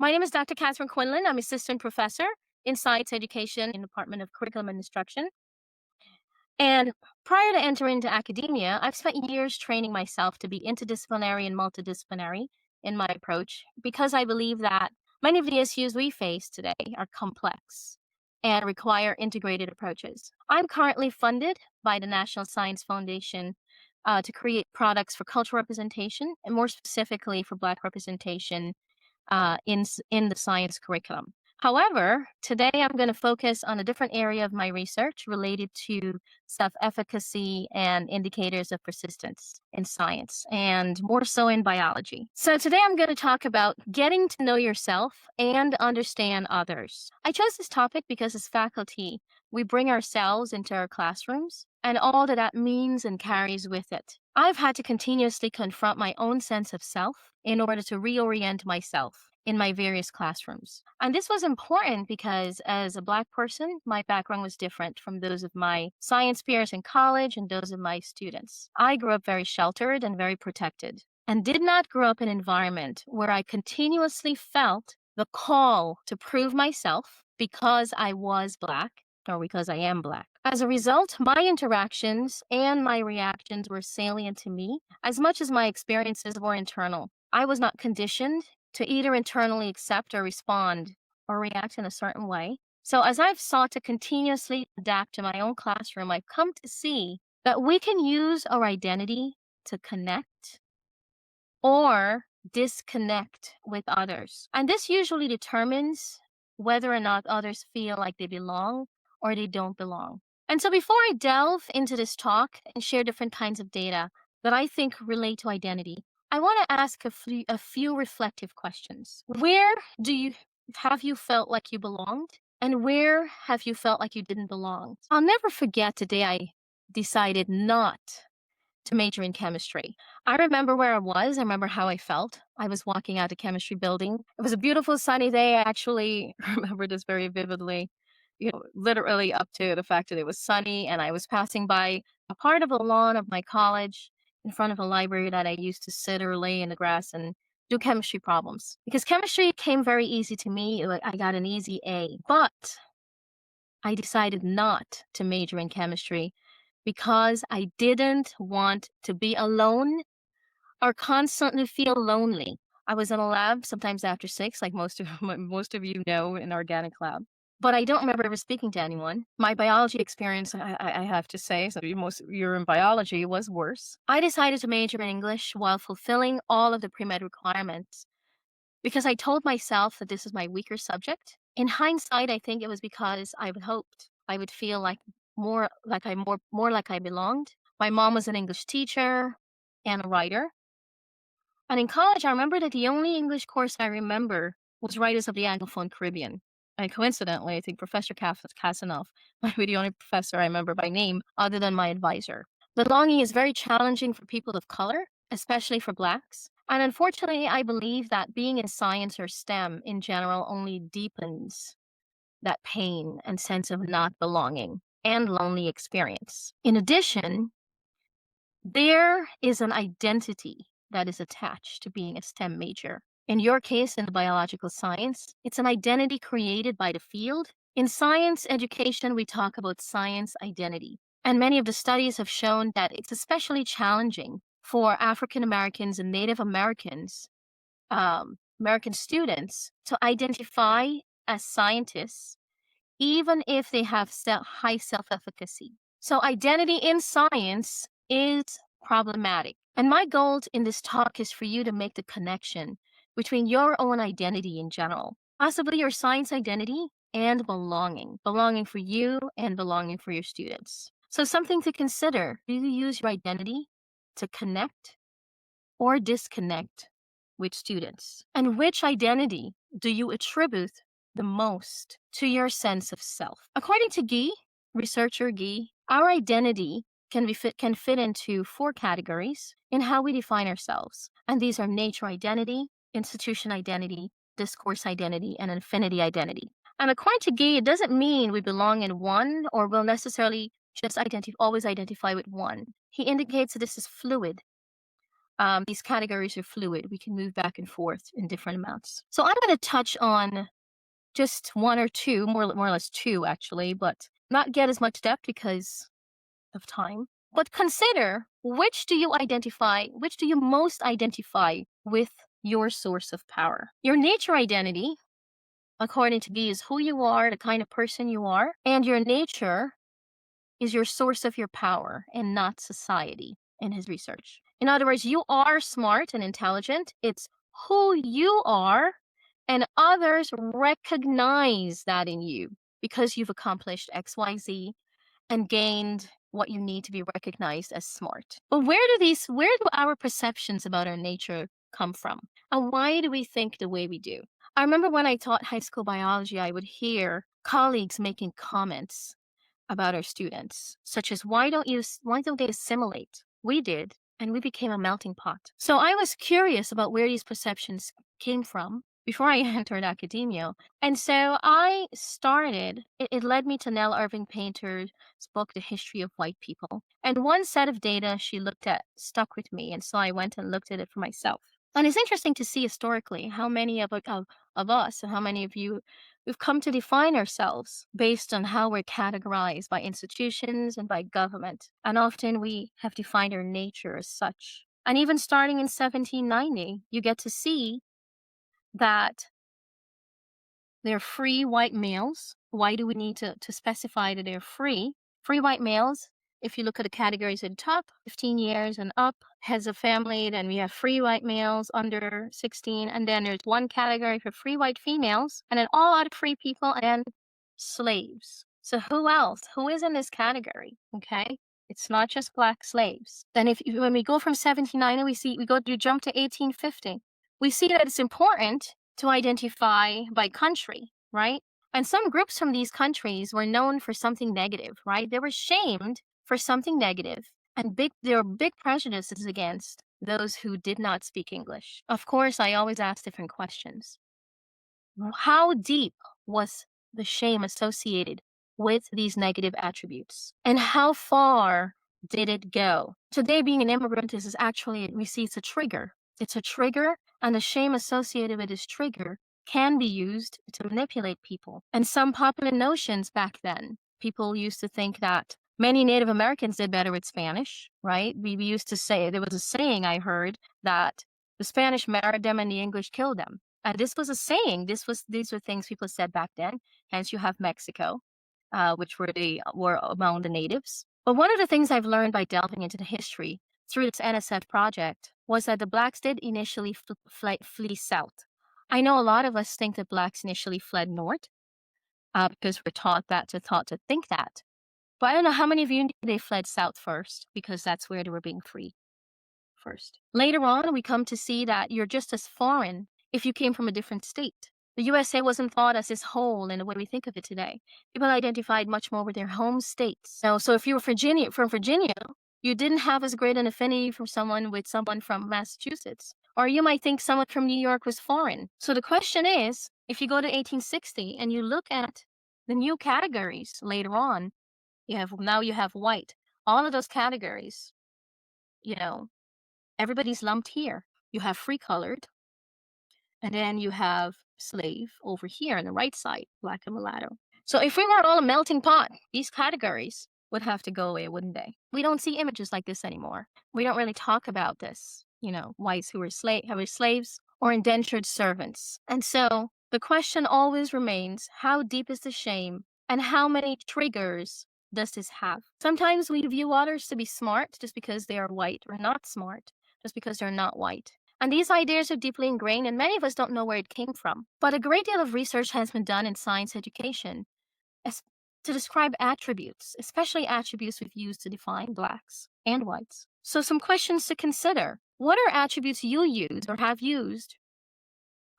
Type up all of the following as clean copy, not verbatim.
My name is Dr. Catherine Quinlan. I'm assistant professor in science education in the Department of Curriculum and Instruction. And prior to entering into academia, I've spent years training myself to be interdisciplinary and multidisciplinary in my approach because I believe that many of the issues we face today are complex and require integrated approaches. I'm currently funded by the National Science Foundation to create products for cultural representation and more specifically for Black representation in the science curriculum. However, today I'm going to focus on a different area of my research related to self-efficacy and indicators of persistence in science, and more so in biology. So today I'm going to talk about getting to know yourself and understand others. I chose this topic because as faculty, we bring ourselves into our classrooms and all that that means and carries with it. I've had to continuously confront my own sense of self in order to reorient myself in my various classrooms. And this was important because as a Black person, my background was different from those of my science peers in college and those of my students. I grew up very sheltered and very protected and did not grow up in an environment where I continuously felt the call to prove myself because I was Black or because I am Black. As a result, my interactions and my reactions were salient to me as much as my experiences were internal. I was not conditioned to either internally accept or respond or react in a certain way. So as I've sought to continuously adapt to my own classroom, I've come to see that we can use our identity to connect or disconnect with others. And this usually determines whether or not others feel like they belong or they don't belong. And so before I delve into this talk and share different kinds of data that I think relate to identity, I want to ask a few reflective questions. Where do you have you felt like you belonged? And where have you felt like you didn't belong? I'll never forget the day I decided not to major in chemistry. I remember where I was. I remember how I felt. I was walking out of chemistry building. It was a beautiful sunny day. I actually remember this very vividly, literally up to the fact that it was sunny and I was passing by a part of a lawn of my college in front of a library that I used to sit or lay in the grass and do chemistry problems. Because chemistry came very easy to me. I got an easy A. But I decided not to major in chemistry because I didn't want to be alone or constantly feel lonely. I was in a lab sometimes after 6, like most of you know, in organic lab. But I don't remember ever speaking to anyone. My biology experience, I have to say, so most of you are in biology, was worse. I decided to major in English while fulfilling all of the pre-med requirements because I told myself that this is my weaker subject. In hindsight, I think it was because I would hoped I would feel like more like I belonged. My mom was an English teacher and a writer. And in college, I remember that the only English course I remember was Writers of the Anglophone Caribbean. And coincidentally, I think Professor Kasanoff might be the only professor I remember by name other than my advisor. Belonging is very challenging for people of color, especially for Blacks. And unfortunately, I believe that being in science or STEM in general only deepens that pain and sense of not belonging and lonely experience. In addition, there is an identity that is attached to being a STEM major. In your case, in the biological science, it's an identity created by the field. In science education, we talk about science identity. And many of the studies have shown that it's especially challenging for African Americans and Native Americans, American students, to identify as scientists, even if they have high self-efficacy. So identity in science is problematic. And my goal in this talk is for you to make the connection between your own identity in general, possibly your science identity, and belonging for you and belonging for your students. So something to consider: do you use your identity to connect or disconnect with students? And which identity do you attribute the most to your sense of self? According to researcher Guy, our identity can fit into 4 categories in how we define ourselves. And these are nature identity, institution identity, discourse identity, and affinity identity. And according to Guy, it doesn't mean we belong in one or will necessarily just always identify with one. He indicates that this is fluid. These categories are fluid. We can move back and forth in different amounts. So I'm going to touch on just one or two, more or less two actually, but not get as much depth because of time. But consider, which do you most identify with your source of power? Your nature identity, according to B, is who you are, the kind of person you are, and your nature is your source of your power and not society in his research. In other words, you are smart and intelligent. It's who you are, and others recognize that in you because you've accomplished XYZ and gained what you need to be recognized as smart. But where do our perceptions about our nature come from? And why do we think the way we do? I remember when I taught high school biology, I would hear colleagues making comments about our students, such as why don't they assimilate? We did, and we became a melting pot. So I was curious about where these perceptions came from before I entered academia. And so it led me to Nell Irving Painter's book, The History of White People. And one set of data she looked at stuck with me. And so I went and looked at it for myself. And it's interesting to see historically how many of us and how many of you we've come to define ourselves based on how we're categorized by institutions and by government. And often we have defined our nature as such. And even starting in 1790, you get to see that they're free white males. Why do we need to specify that they're free? Free white males, if you look at the categories at the top, 15 years and up, heads of family, then we have free white males under 16, and then there's one category for free white females, and then all other free people and slaves. So who else? Who is in this category? Okay. It's not just black slaves. Then when we go from 1790, we jump to 1850. We see that it's important to identify by country, right? And some groups from these countries were known for something negative, right? They were shamed for something negative, and there were big prejudices against those who did not speak English. Of course, I always ask different questions. How deep was the shame associated with these negative attributes? And how far did it go? Today, being an immigrant we see it's a trigger. It's a trigger, and the shame associated with this trigger can be used to manipulate people. And some popular notions back then, people used to think that many Native Americans did better with Spanish, right? We used to say, there was a saying I heard that the Spanish married them and the English killed them. And this was a saying. These were things people said back then. Hence, you have Mexico, which were among the natives. But one of the things I've learned by delving into the history through this NSF project was that the blacks did initially flee south. I know a lot of us think that blacks initially fled north because we're taught to think that. But I don't know how many of you knew they fled south first because that's where they were being free first. Later on, we come to see that you're just as foreign if you came from a different state. The USA wasn't thought as this whole in the way we think of it today. People identified much more with their home states. So if you were from Virginia, you didn't have as great an affinity from someone from Massachusetts. Or you might think someone from New York was foreign. So the question is, if you go to 1860 and you look at the new categories later on, you have white. All of those categories, everybody's lumped here. You have free colored, and then you have slave over here on the right side, black and mulatto. So if we were all a melting pot, these categories would have to go away, wouldn't they? We don't see images like this anymore. We don't really talk about this, whites who were slaves or indentured servants. And so the question always remains, how deep is the shame and how many triggers does this have? Sometimes we view others to be smart just because they are white, or not smart just because they're not white. And these ideas are deeply ingrained, and many of us don't know where it came from. But a great deal of research has been done in science education to describe attributes, especially attributes we've used to define blacks and whites. So some questions to consider. What are attributes you use or have used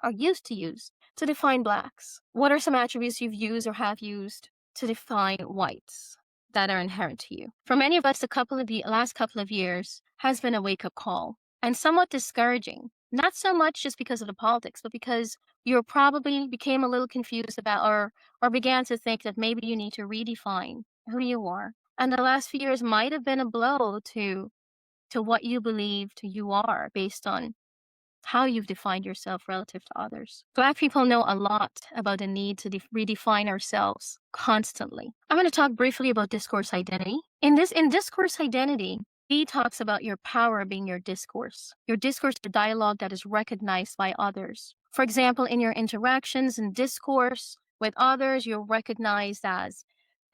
or used to use to define blacks? What are some attributes you've used or have used to define whites that are inherent to you? For many of us, the last couple of years has been a wake-up call and somewhat discouraging. Not so much just because of the politics, but because you probably became a little confused about or began to think that maybe you need to redefine who you are. And the last few years might have been a blow to to what you believed you are based on how you've defined yourself relative to others. Black people know a lot about the need to redefine ourselves constantly. I'm going to talk briefly about discourse identity. In discourse identity, he talks about your power being your discourse the dialogue that is recognized by others. For example, in your interactions and discourse with others, you're recognized as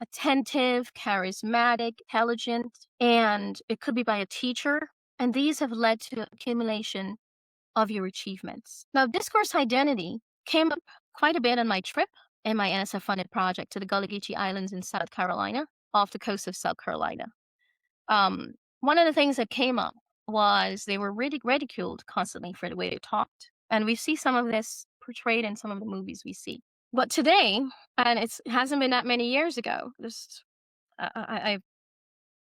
attentive, charismatic, intelligent, and it could be by a teacher. And these have led to accumulation of your achievements. Now, discourse identity came up quite a bit on my trip in my NSF funded project to the Gullah Geechee Islands in South Carolina, off the coast of South Carolina. One of the things that came up was they were ridiculed constantly for the way they talked. And we see some of this portrayed in some of the movies we see. But today, and it hasn't been that many years ago, just I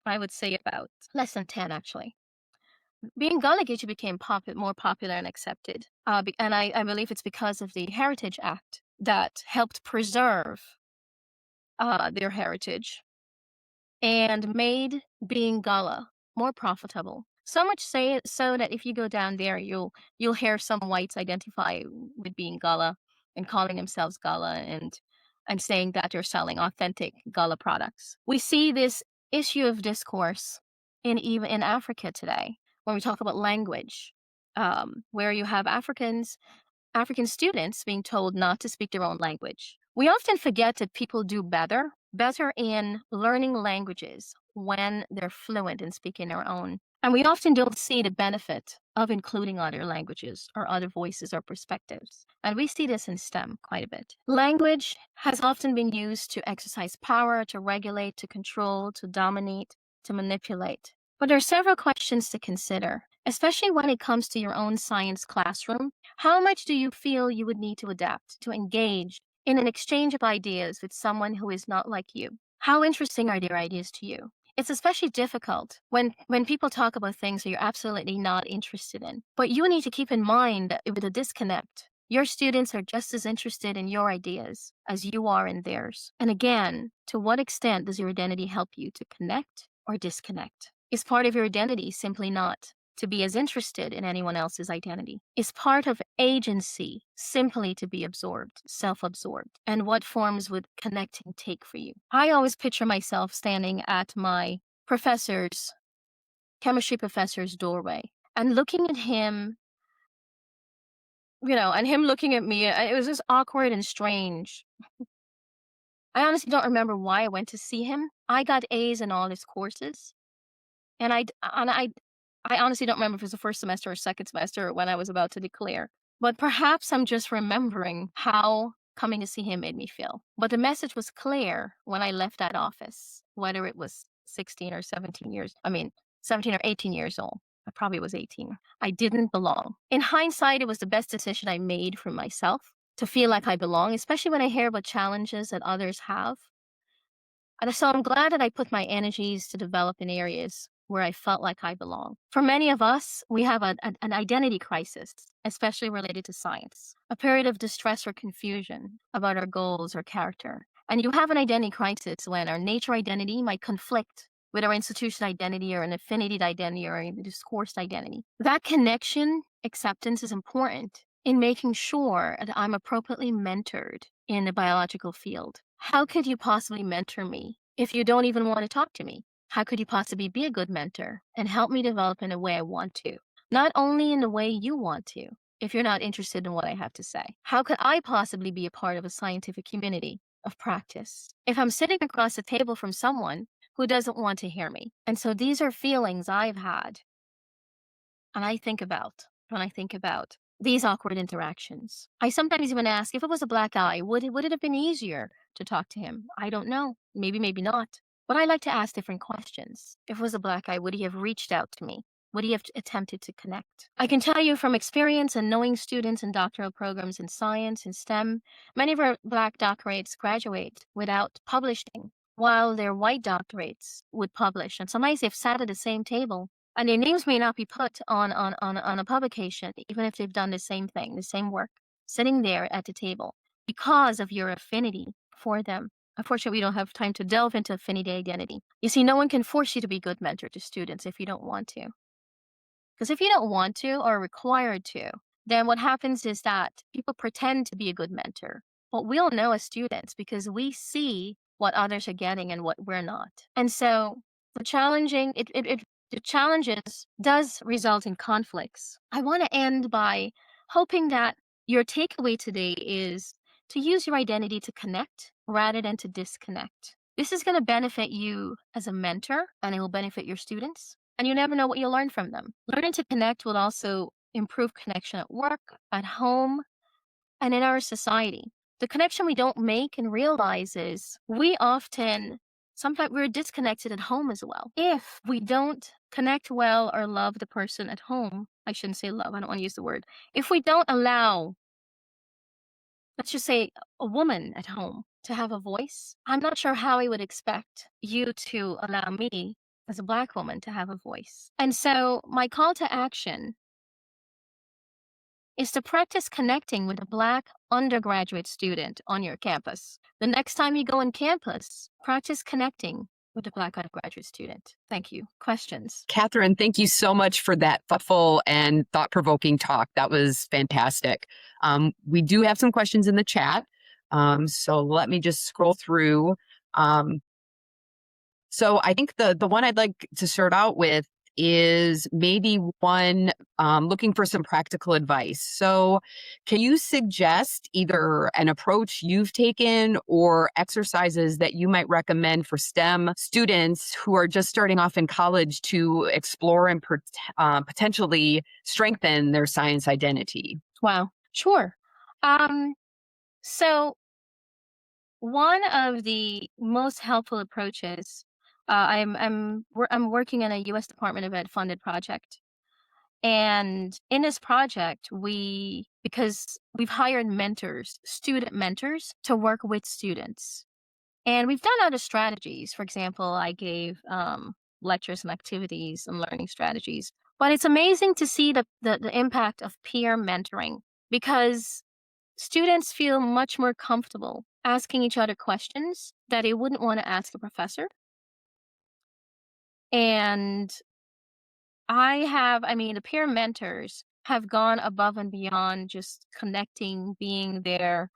would say about less than 10 actually. Being Gullah Geechee became more popular and accepted. And I believe it's because of the Heritage Act that helped preserve their heritage and made being Gullah more profitable. So much so that if you go down there, you'll hear some whites identify with being Gullah and calling themselves Gullah and saying that they're selling authentic Gullah products. We see this issue of discourse even in Africa today when we talk about language, where you have African students being told not to speak their own language. We often forget that people do better in learning languages when they're fluent in speaking their own. And we often don't see the benefit of including other languages or other voices or perspectives. And we see this in STEM quite a bit. Language has often been used to exercise power, to regulate, to control, to dominate, to manipulate. But there are several questions to consider, especially when it comes to your own science classroom. How much do you feel you would need to adapt, to engage in an exchange of ideas with someone who is not like you? How interesting are their ideas to you? It's especially difficult when people talk about things that you're absolutely not interested in. But you need to keep in mind that with a disconnect, your students are just as interested in your ideas as you are in theirs. And again, to what extent does your identity help you to connect or disconnect? Is part of your identity simply not to be as interested in anyone else's identity? Is part of agency simply to be absorbed, self-absorbed? And what forms would connecting take for you? I always picture myself standing at my chemistry professor's doorway and looking at him, and him looking at me. It was just awkward and strange. I honestly don't remember why I went to see him. I got A's in all his courses. And I honestly don't remember if it was the first semester or second semester or when I was about to declare. But perhaps I'm just remembering how coming to see him made me feel. But the message was clear when I left that office, whether it was 17 or 18 years old. I probably was 18. I didn't belong. In hindsight, it was the best decision I made for myself to feel like I belong, especially when I hear about challenges that others have. And so I'm glad that I put my energies to develop in areas where I felt like I belong. For many of us, we have an identity crisis, especially related to science, a period of distress or confusion about our goals or character. And you have an identity crisis when our nature identity might conflict with our institution identity or an affinity identity or a discoursed identity. That connection, acceptance is important in making sure that I'm appropriately mentored in the biological field. How could you possibly mentor me if you don't even want to talk to me? How could you possibly be a good mentor and help me develop in a way I want to? Not only in the way you want to, if you're not interested in what I have to say. How could I possibly be a part of a scientific community of practice if I'm sitting across the table from someone who doesn't want to hear me? And so these are feelings I've had and I think about when I think about these awkward interactions. I sometimes even ask, if it was a black guy, would it have been easier to talk to him? I don't know. Maybe not. But I like to ask different questions. If it was a black guy, would he have reached out to me? Would he have attempted to connect? I can tell you from experience and knowing students in doctoral programs in science and STEM, many of our black doctorates graduate without publishing, while their white doctorates would publish. And sometimes they've sat at the same table and their names may not be put on a publication, even if they've done the same thing, the same work, sitting there at the table because of your affinity for them. Unfortunately, we don't have time to delve into affinity identity. You see, no one can force you to be a good mentor to students if you don't want to. Because if you don't want to or required to, then what happens is that people pretend to be a good mentor. But we'll know as students because we see what others are getting and what we're not. And so the challenging it the challenges does result in conflicts. I want to end by hoping that your takeaway today is to use your identity to connect rather than to disconnect. This is going to benefit you as a mentor and it will benefit your students. And you never know what you'll learn from them. Learning to connect will also improve connection at work, at home, and in our society. The connection we don't make and realize is sometimes we're disconnected at home as well. If we don't connect well or love the person at home, I shouldn't say love, I don't want to use the word. If we don't allow, let's just say, a woman at home to have a voice, I'm not sure how I would expect you to allow me as a Black woman to have a voice. And so, my call to action is to practice connecting with a Black undergraduate student on your campus. The next time you go on campus, practice connecting with a Black undergraduate student. Thank you. Questions? Catherine, thank you so much for that thoughtful and thought-provoking talk. That was fantastic. We do have some questions in the chat. So let me just scroll through. So I think the one I'd like to start out with is maybe one looking for some practical advice. So can you suggest either an approach you've taken or exercises that you might recommend for STEM students who are just starting off in college to explore and potentially strengthen their science identity? Wow. Sure. So one of the most helpful approaches, I'm working in a U.S. Department of Ed funded project, and in this project, because we've hired mentors, student mentors, to work with students, and we've done other strategies. For example, I gave lectures and activities and learning strategies, but it's amazing to see the impact of peer mentoring because students feel much more comfortable asking each other questions that they wouldn't want to ask a professor. And the peer mentors have gone above and beyond just connecting, being there.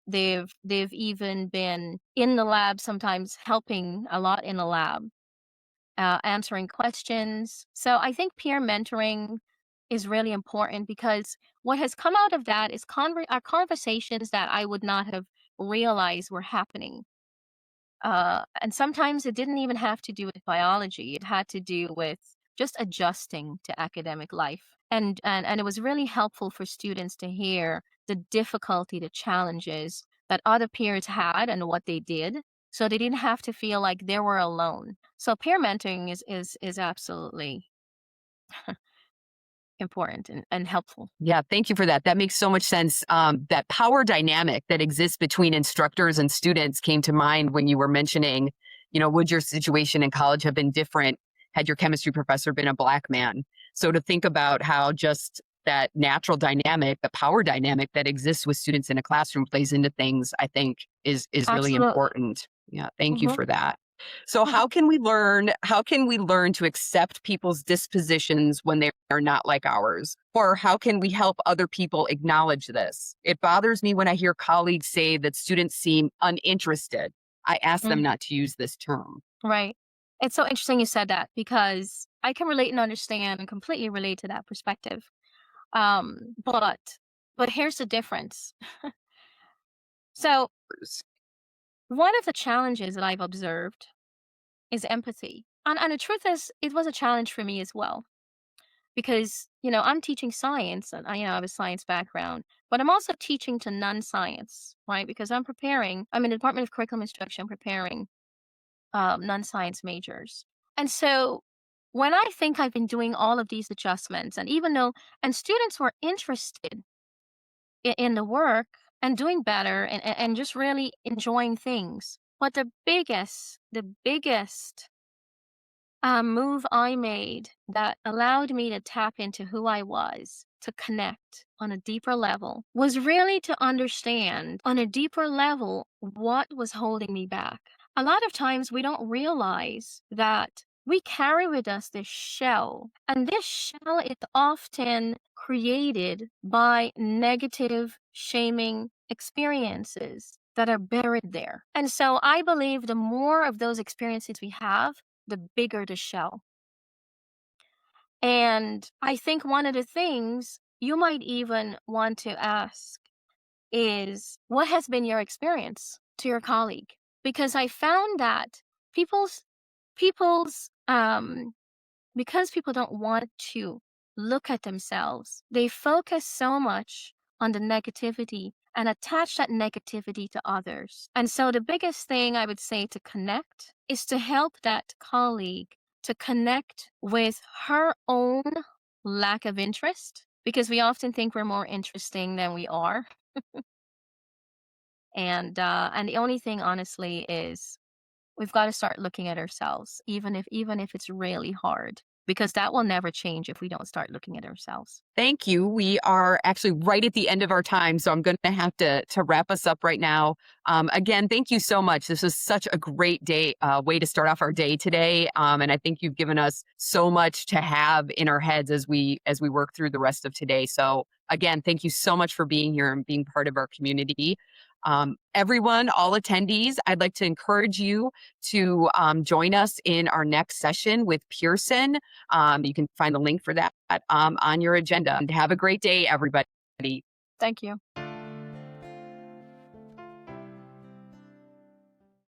They've even been in the lab, sometimes helping a lot in the lab, answering questions. So I think peer mentoring is really important because what has come out of that is are conversations that I would not have realized were happening. And sometimes it didn't even have to do with biology. It had to do with just adjusting to academic life. And it was really helpful for students to hear the difficulty, the challenges that other peers had and what they did. So they didn't have to feel like they were alone. So peer mentoring is absolutely important and helpful. Yeah, thank you for that. That makes so much sense. That power dynamic that exists between instructors and students came to mind when you were mentioning, would your situation in college have been different had your chemistry professor been a Black man? So to think about how just that natural dynamic, the power dynamic that exists with students in a classroom plays into things, I think is really Absolutely. important. Yeah, thank you Mhm. for that. So how can we learn to accept people's dispositions when they are not like ours? Or how can we help other people acknowledge this? It bothers me when I hear colleagues say that students seem uninterested. I ask them Mm, not to use this term. right. It's so interesting you said that because I can relate and understand and completely relate to that perspective. But here's the difference. So one of the challenges that I've observed is empathy. And the truth is, it was a challenge for me as well because, I'm teaching science and I have a science background, but I'm also teaching to non-science, right? Because I'm in the Department of Curriculum Instruction preparing non-science majors. And so when I think I've been doing all of these adjustments and students were interested in the work and doing better and just really enjoying things. But the biggest move I made that allowed me to tap into who I was, to connect on a deeper level, was really to understand on a deeper level what was holding me back. A lot of times we don't realize that we carry with us this shell, and this shell is often created by negative shaming experiences that are buried there. And so I believe the more of those experiences we have, the bigger the shell. And I think one of the things you might even want to ask is, what has been your experience to your colleague? Because I found that people's people's because people don't want to look at themselves, they focus so much on the negativity and attach that negativity to others. And so the biggest thing I would say to connect is to help that colleague to connect with her own lack of interest, because we often think we're more interesting than we are. And the only thing honestly is we've got to start looking at ourselves, even if it's really hard, because that will never change if we don't start looking at ourselves. Thank you. We are actually right at the end of our time, so I'm going to have to wrap us up right now. Again, thank you so much. This was such a great day, way to start off our day today, and I think you've given us so much to have in our heads as we work through the rest of today. So again, thank you so much for being here and being part of our community. Everyone, all attendees, I'd like to encourage you to join us in our next session with Pearson. You can find the link for that on your agenda. And have a great day, everybody. Thank you.